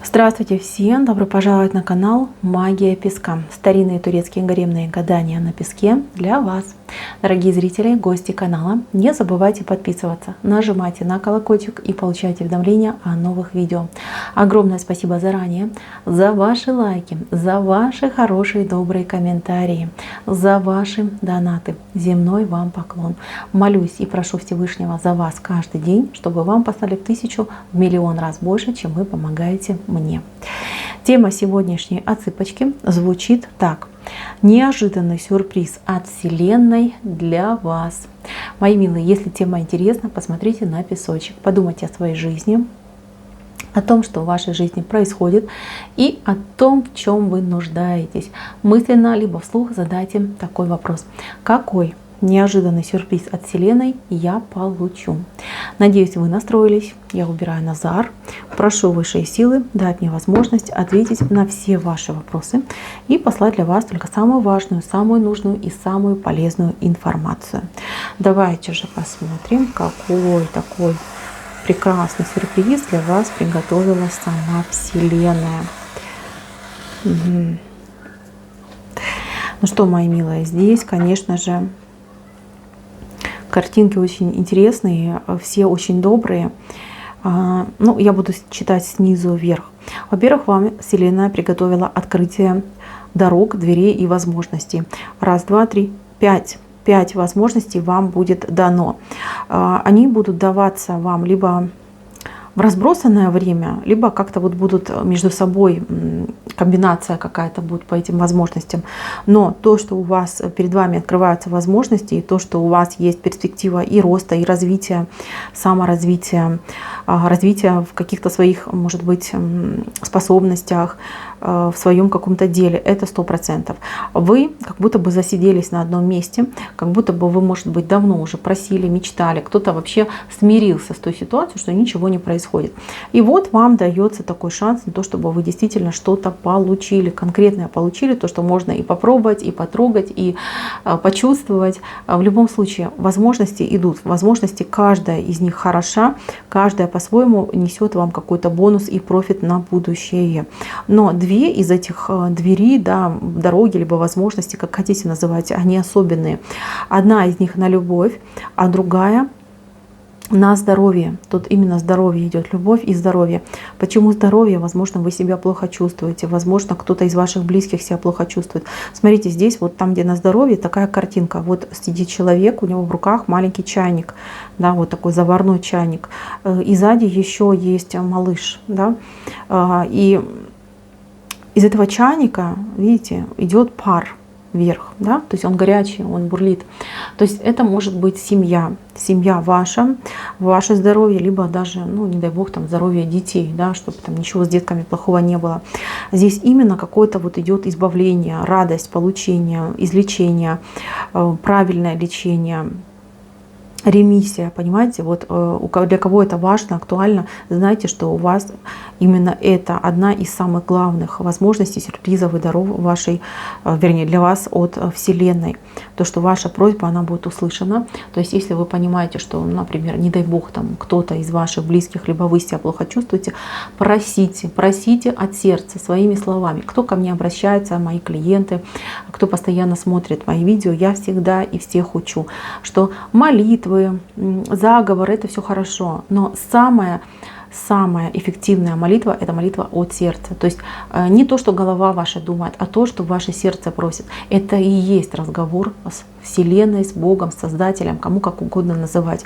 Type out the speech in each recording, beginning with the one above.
Здравствуйте всем! Добро пожаловать на канал Магия Песка. Старинные турецкие гаремные гадания на песке для вас. Дорогие зрители, гости канала, не забывайте подписываться, нажимайте на колокольчик и получайте уведомления о новых видео. Огромное спасибо заранее за ваши лайки, за ваши хорошие добрые комментарии, за ваши донаты. Земной вам поклон. Молюсь и прошу Всевышнего за вас каждый день, чтобы вам послали в 1000, в миллион раз больше, чем вы помогаете мне. Тема сегодняшней отсыпочки звучит так. Неожиданный сюрприз от Вселенной для вас. Мои милые, если тема интересна, посмотрите на песочек, подумайте о своей жизни, о том, что в вашей жизни происходит, и о том, в чем вы нуждаетесь. Мысленно либо вслух задайте такой вопрос. Какой неожиданный сюрприз от Вселенной я получу? Надеюсь, вы настроились. Я убираю Назар. Прошу высшие силы дать мне возможность ответить на все ваши вопросы и послать для вас только самую важную, самую нужную и самую полезную информацию. Давайте же посмотрим, какой такой прекрасный сюрприз для вас приготовила сама Вселенная. Ну что, мои милые, здесь, конечно же, картинки очень интересные, все очень добрые. Ну, я буду читать снизу вверх. Во-первых, вам Вселенная приготовила открытие дорог, дверей и возможностей. Раз, два, три, пять. 5 возможностей вам будет дано. Они будут даваться вам либо в разбросанное время, либо как-то вот будут между собой, комбинация какая-то будет по этим возможностям. Но то, что у вас перед вами открываются возможности, и то, что у вас есть перспектива и роста, и развития, саморазвития, развития в каких-то своих, может быть, способностях, в своем каком-то деле, это 100%. Вы как будто бы засиделись на одном месте, как будто бы вы, может быть, давно уже просили, мечтали, кто-то вообще смирился с той ситуацией, что ничего не происходит. И вот вам дается такой шанс на то, чтобы вы действительно что-то получили, конкретное получили, то, что можно и попробовать, и потрогать, и почувствовать. В любом случае, возможности идут. Возможности, каждая из них хороша, каждая по-своему несет вам какой-то бонус и профит на будущее. Но две из этих дверей, да, дороги, либо возможности, как хотите называть, они особенные. Одна из них на любовь, а другая на здоровье. Тут именно здоровье идет, любовь и здоровье. Почему здоровье? Возможно, вы себя плохо чувствуете, возможно, кто-то из ваших близких себя плохо чувствует. Смотрите, здесь вот там, где на здоровье, такая картинка. Вот сидит человек, у него в руках маленький чайник, да, вот такой заварной чайник. И сзади еще есть малыш, да, и из этого чайника, видите, идет пар вверх, да, то есть он горячий, он бурлит. То есть это может быть семья ваша, ваше здоровье, либо даже, ну, не дай бог, там, здоровье детей, да, чтобы там ничего с детками плохого не было. Здесь именно какое-то вот идет избавление, радость, получение, излечение, правильное лечение, ремиссия, понимаете, вот для кого это важно, актуально, знайте, что у вас именно это одна из самых главных возможностей, сюрпризов и даров вашей, вернее, для вас от Вселенной. То, что ваша просьба, она будет услышана. То есть, если вы понимаете, что, например, не дай бог, там кто-то из ваших близких, либо вы себя плохо чувствуете, просите от сердца своими словами. Кто ко мне обращается, мои клиенты, кто постоянно смотрит мои видео, я всегда и всех учу, что молитва, заговор, это все хорошо, но самая эффективная молитва — это молитва от сердца. То есть не то, что голова ваша думает, а то, что ваше сердце просит. Это и есть разговор с Вселенной, с Богом, с Создателем, кому как угодно называть.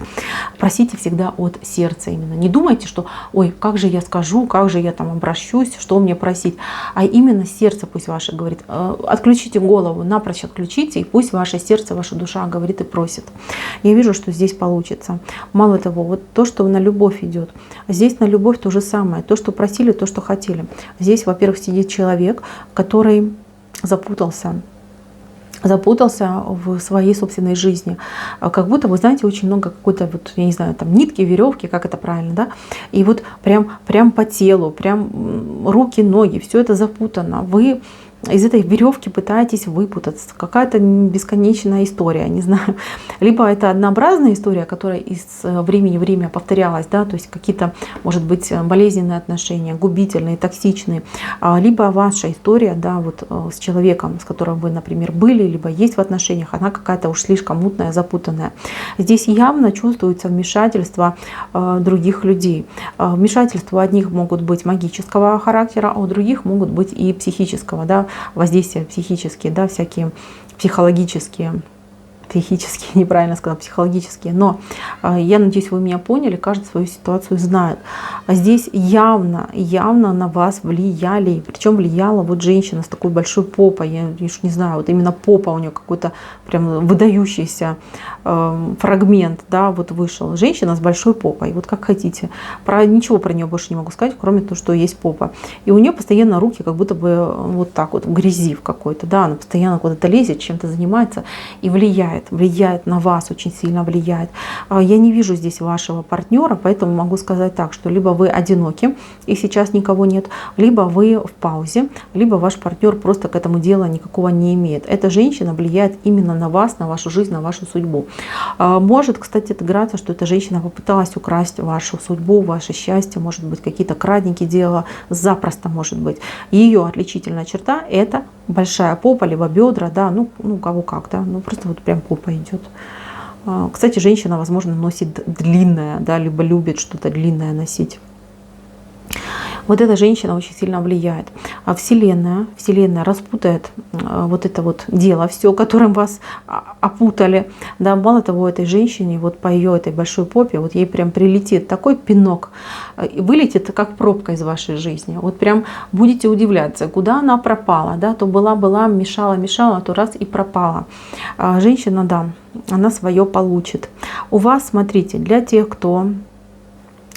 Просите всегда от сердца именно. Не думайте, что ой, как же я скажу, как же я там обращусь, что мне просить. А именно сердце пусть ваше говорит. Отключите голову, напрочь отключите, и пусть ваше сердце, ваша душа говорит и просит. Я вижу, что здесь получится. Мало того, вот то, что на любовь идет, здесь на любовь то же самое. То, что просили, то, что хотели. Здесь, во-первых, сидит человек, который запутался в своей собственной жизни. Как будто, вы знаете, очень много какой-то, вот, я не знаю, там нитки, веревки, как это правильно, да? И вот прям по телу, прям руки, ноги, все это запутано. Вы из этой веревки пытаетесь выпутаться. Какая-то бесконечная история, не знаю. Либо это однообразная история, которая из времени в время повторялась, да, то есть какие-то, может быть, болезненные отношения, губительные, токсичные. Либо ваша история, да, вот с человеком, с которым вы, например, были, либо есть в отношениях, она какая-то уж слишком мутная, запутанная. Здесь явно чувствуется вмешательство других людей. Вмешательства у одних могут быть магического характера, а у других могут быть и психического, да, воздействия психические, да, всякие психологические, неправильно сказала, психологические. Но я надеюсь, вы меня поняли, каждый свою ситуацию знает. А здесь явно на вас влияли, причем влияла вот женщина с такой большой попой, я уж не знаю, вот именно попа у нее какой-то прям выдающийся фрагмент, да, вот вышел. Женщина с большой попой, вот как хотите. Ничего про нее больше не могу сказать, кроме того, что есть попа. И у нее постоянно руки как будто бы вот так вот в грязи в какой-то, да, она постоянно куда-то лезет, чем-то занимается и влияет на вас, очень сильно влияет. Я не вижу здесь вашего партнера, поэтому могу сказать так, что либо вы одиноки и сейчас никого нет, либо вы в паузе, либо ваш партнер просто к этому дела никакого не имеет. Эта женщина влияет именно на вас, на вашу жизнь, на вашу судьбу. Может, кстати, отыграться, что эта женщина попыталась украсть вашу судьбу, ваше счастье, может быть, какие-то крадники делала, запросто может быть. Ее отличительная черта — это большая попа, либо бедра, да, ну кого как, да, ну просто вот прям попа идет. Кстати, женщина, возможно, носит длинное, да, либо любит что-то длинное носить. Вот эта женщина очень сильно влияет. А Вселенная распутает вот это вот дело, все, которым вас опутали. Да, мало того, этой женщине, вот по ее этой большой попе, вот ей прям прилетит такой пинок, вылетит как пробка из вашей жизни. Вот прям будете удивляться, куда она пропала. Да, то была, мешала, то раз и пропала. Женщина, да, она свое получит. У вас, смотрите, для тех, кто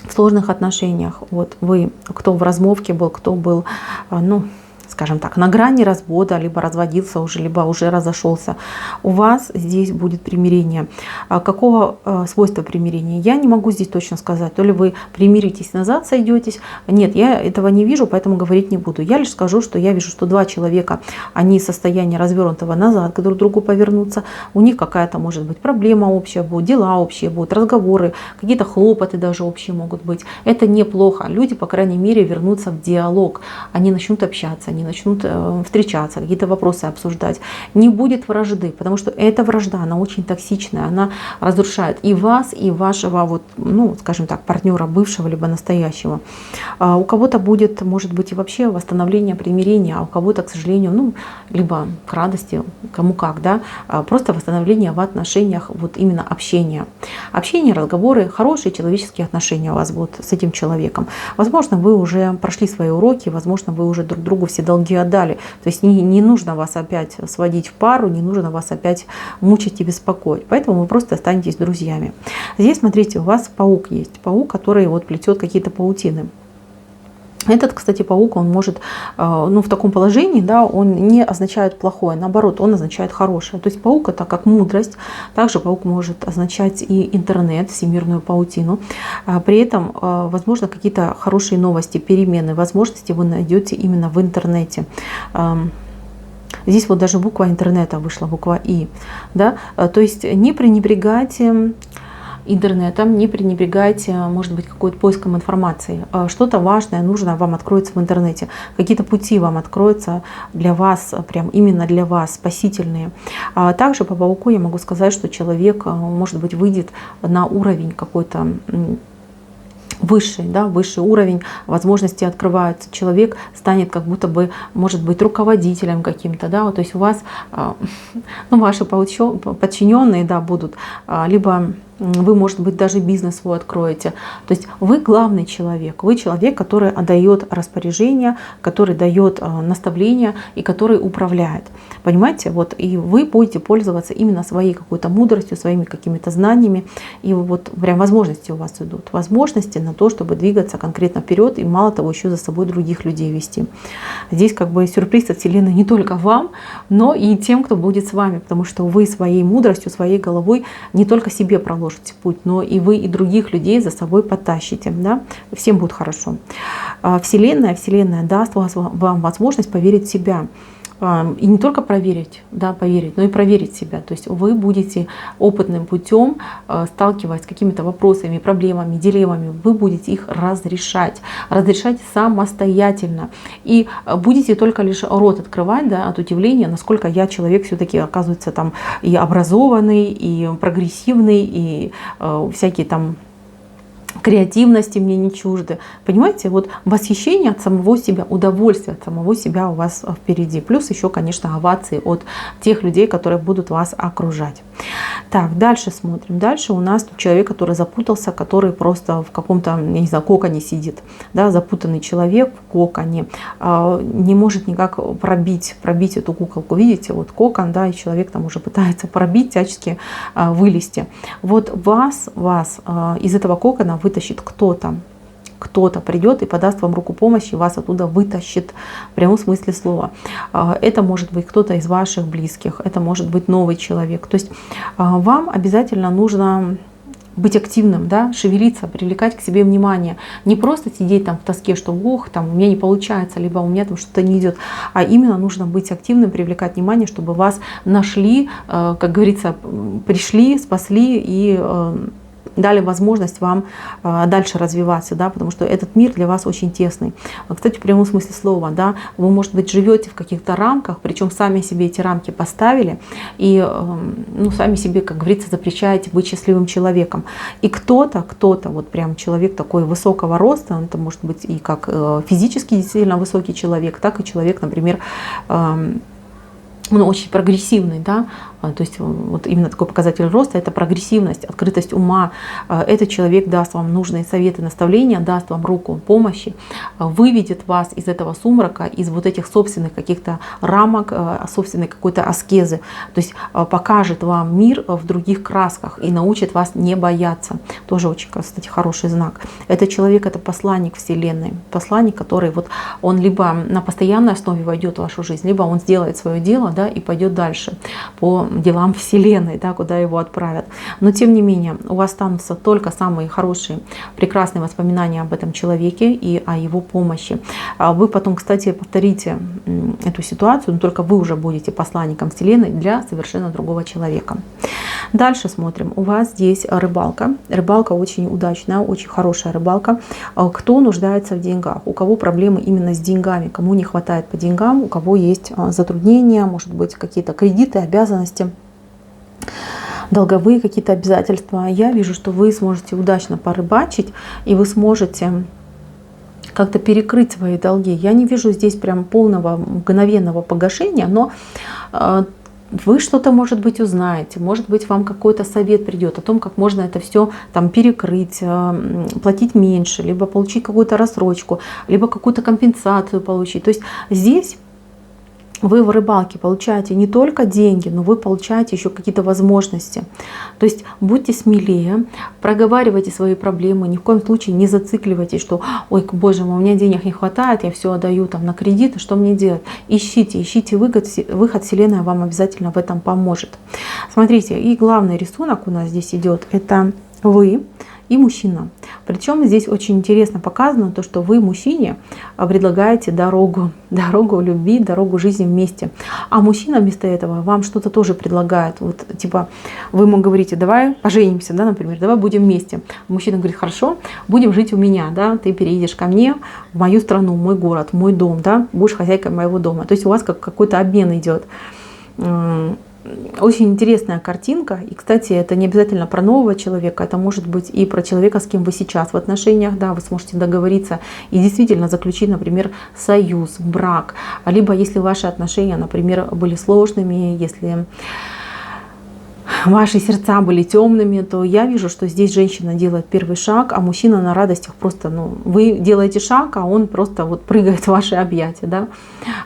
в сложных отношениях, вот вы, кто в размовке был, кто был, ну, скажем так, на грани развода, либо разводился уже, либо уже разошелся, у вас здесь будет примирение. Какого свойства примирения? Я не могу здесь точно сказать. То ли вы примиритесь, назад сойдетесь. Нет, я этого не вижу, поэтому говорить не буду. Я лишь скажу, что я вижу, что два человека, они из состояния развернутого назад к друг другу повернутся. У них какая-то может быть проблема общая будет, дела общие будут, разговоры, какие-то хлопоты даже общие могут быть. Это неплохо. Люди, по крайней мере, вернутся в диалог. Они начнут общаться, они начнут встречаться, какие-то вопросы обсуждать. Не будет вражды, потому что эта вражда, она очень токсичная, она разрушает и вас, и вашего, вот, ну, скажем так, партнера бывшего, либо настоящего. У кого-то будет, может быть, и вообще восстановление примирения, а у кого-то, к сожалению, ну, либо к радости, кому как, да, просто восстановление в отношениях, вот именно общения. Общение, разговоры, хорошие человеческие отношения у вас будут с этим человеком. Возможно, вы уже прошли свои уроки, возможно, вы уже друг другу все долги отдали. То есть не нужно вас опять сводить в пару, не нужно вас опять мучить и беспокоить. Поэтому вы просто останетесь друзьями. Здесь, смотрите, у вас паук есть. Паук, который вот плетет какие-то паутины. Этот, кстати, паук, он может, ну, в таком положении, да, он не означает плохое, наоборот, он означает хорошее. То есть паук — это как мудрость. Также паук может означать и интернет, всемирную паутину. При этом, возможно, какие-то хорошие новости, перемены, возможности вы найдете именно в интернете. Здесь вот даже буква интернета вышла, буква И. Да? То есть не пренебрегайте интернетом, не пренебрегайте, может быть, какой-то поиском информации. Что-то важное, нужное вам откроется в интернете. Какие-то пути вам откроются для вас, прям именно для вас, спасительные. Также по пауку я могу сказать, что человек, может быть, выйдет на уровень какой-то высший, да, высший уровень, возможности открываются. Человек станет как будто бы, может быть, руководителем каким-то, да, то есть у вас, ну, ваши подчиненные, да, будут, либо вы, может быть, даже бизнес свой откроете. То есть вы главный человек, вы человек, который отдает распоряжение, который дает наставления и который управляет. Понимаете? Вот, и вы будете пользоваться именно своей какой-то мудростью, своими какими-то знаниями. И вот прям возможности у вас идут. Возможности на то, чтобы двигаться конкретно вперед и, мало того, еще за собой других людей вести. Здесь как бы сюрприз от Вселенной не только вам, но и тем, кто будет с вами. Потому что вы своей мудростью, своей головой не только себе проложите путь, но и вы, и других людей за собой потащите. Да? Всем будет хорошо. Вселенная даст вам возможность поверить в себя. И не только проверить, да, поверить, но и проверить себя. То есть вы будете опытным путем, сталкиваясь с какими-то вопросами, проблемами, дилеммами, вы будете их разрешать самостоятельно. И будете только лишь рот открывать, да, от удивления, насколько я человек все-таки оказывается там и образованный, и прогрессивный, и всякие там креативности мне не чужды. Понимаете, вот восхищение от самого себя, удовольствие от самого себя у вас впереди. Плюс еще, конечно, овации от тех людей, которые будут вас окружать. Так, дальше смотрим. Дальше у нас человек, который запутался, который просто в каком-то, я не знаю, коконе сидит. Да, запутанный человек в коконе. Не может никак пробить эту куколку. Видите, вот кокон, да, и человек там уже пытается пробить, всячески вылезти. Вот вас из этого кокона вытащит кто-то. Кто-то придет и подаст вам руку помощи, вас оттуда вытащит в прямом смысле слова. Это может быть кто-то из ваших близких, это может быть новый человек. То есть вам обязательно нужно быть активным, да, шевелиться, привлекать к себе внимание. Не просто сидеть там в тоске, что ох, там у меня не получается, либо у меня там что-то не идет, а именно нужно быть активным, привлекать внимание, чтобы вас нашли, как говорится, пришли, спасли и дали возможность вам дальше развиваться, да, потому что этот мир для вас очень тесный. Кстати, в прямом смысле слова, да, вы, может быть, живете в каких-то рамках, причем сами себе эти рамки поставили и сами себе, как говорится, запрещаете быть счастливым человеком. И кто-то, вот прям человек такой высокого роста, это может быть и как физически действительно высокий человек, так и человек, например, очень прогрессивный, да, то есть вот именно такой показатель роста — это прогрессивность, открытость ума. Этот человек даст вам нужные советы, наставления, даст вам руку помощи, выведет вас из этого сумрака, из вот этих собственных каких-то рамок, собственной какой-то аскезы, то есть покажет вам мир в других красках и научит вас не бояться. Тоже очень, кстати, хороший знак. Этот человек — это посланник Вселенной, посланник, который вот он либо на постоянной основе войдет в вашу жизнь, либо он сделает свое дело, да, и пойдет дальше по делам Вселенной, да, куда его отправят. Но тем не менее, у вас останутся только самые хорошие, прекрасные воспоминания об этом человеке и о его помощи. Вы потом, кстати, повторите эту ситуацию, но только вы уже будете посланником Вселенной для совершенно другого человека. Дальше смотрим. У вас здесь рыбалка. Рыбалка очень удачная, очень хорошая рыбалка. Кто нуждается в деньгах? У кого проблемы именно с деньгами? Кому не хватает по деньгам? У кого есть затруднения? Может быть, какие-то кредиты, обязанности? Долговые какие-то обязательства. Я вижу, что вы сможете удачно порыбачить, и вы сможете как-то перекрыть свои долги. Я не вижу здесь прям полного мгновенного погашения, но вы что-то, может быть, узнаете, может быть, вам какой-то совет придет о том, как можно это все там перекрыть, платить меньше, либо получить какую-то рассрочку, либо какую-то компенсацию получить. То есть здесь вы в рыбалке получаете не только деньги, но вы получаете еще какие-то возможности. То есть будьте смелее, проговаривайте свои проблемы, ни в коем случае не зацикливайтесь, что ой, боже мой, у меня денег не хватает, я все отдаю там на кредиты, что мне делать? Ищите выход, Вселенная вам обязательно в этом поможет. Смотрите, и главный рисунок у нас здесь идет, это вы и мужчина. Причем здесь очень интересно показано то, что вы мужчине предлагаете дорогу любви, дорогу жизни вместе. А мужчина вместо этого вам что-то тоже предлагает. Вот типа вы ему говорите, давай поженимся, да, например, давай будем вместе. Мужчина говорит, хорошо, будем жить у меня, да, ты переедешь ко мне в мою страну, в мой город, в мой дом, да, будешь хозяйкой моего дома. То есть у вас как какой-то обмен идет. Очень интересная картинка. И, кстати, это не обязательно про нового человека, это может быть и про человека, с кем вы сейчас в отношениях. Да, вы сможете договориться и действительно заключить, например, союз, брак. Либо если ваши отношения, например, были сложными, если ваши сердца были темными, то я вижу, что здесь женщина делает первый шаг, а мужчина на радостях просто, вы делаете шаг, а он просто вот прыгает в ваши объятия, да.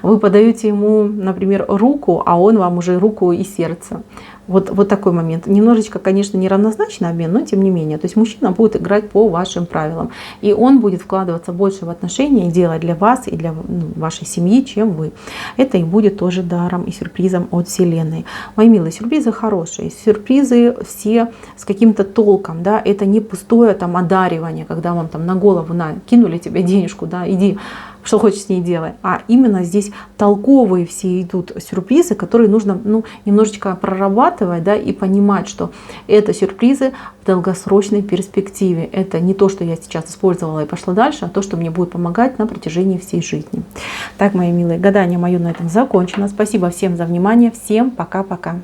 Вы подаете ему, например, руку, а он вам уже руку и сердце. Вот такой момент. Немножечко, конечно, неравнозначный обмен, но тем не менее. То есть мужчина будет играть по вашим правилам. И он будет вкладываться больше в отношения и делать для вас и для вашей семьи, чем вы. Это и будет тоже даром и сюрпризом от Вселенной. Мои милые, сюрпризы хорошие. Сюрпризы все с каким-то толком. Да? Это не пустое там одаривание, когда вам там на голову кинули тебе денежку, да, иди что хочешь с ней делай. А именно здесь толковые все идут сюрпризы, которые нужно немножечко прорабатывать, да, и понимать, что это сюрпризы в долгосрочной перспективе. Это не то, что я сейчас использовала и пошла дальше, а то, что мне будет помогать на протяжении всей жизни. Так, мои милые, гадание мое на этом закончено. Спасибо всем за внимание. Всем пока-пока.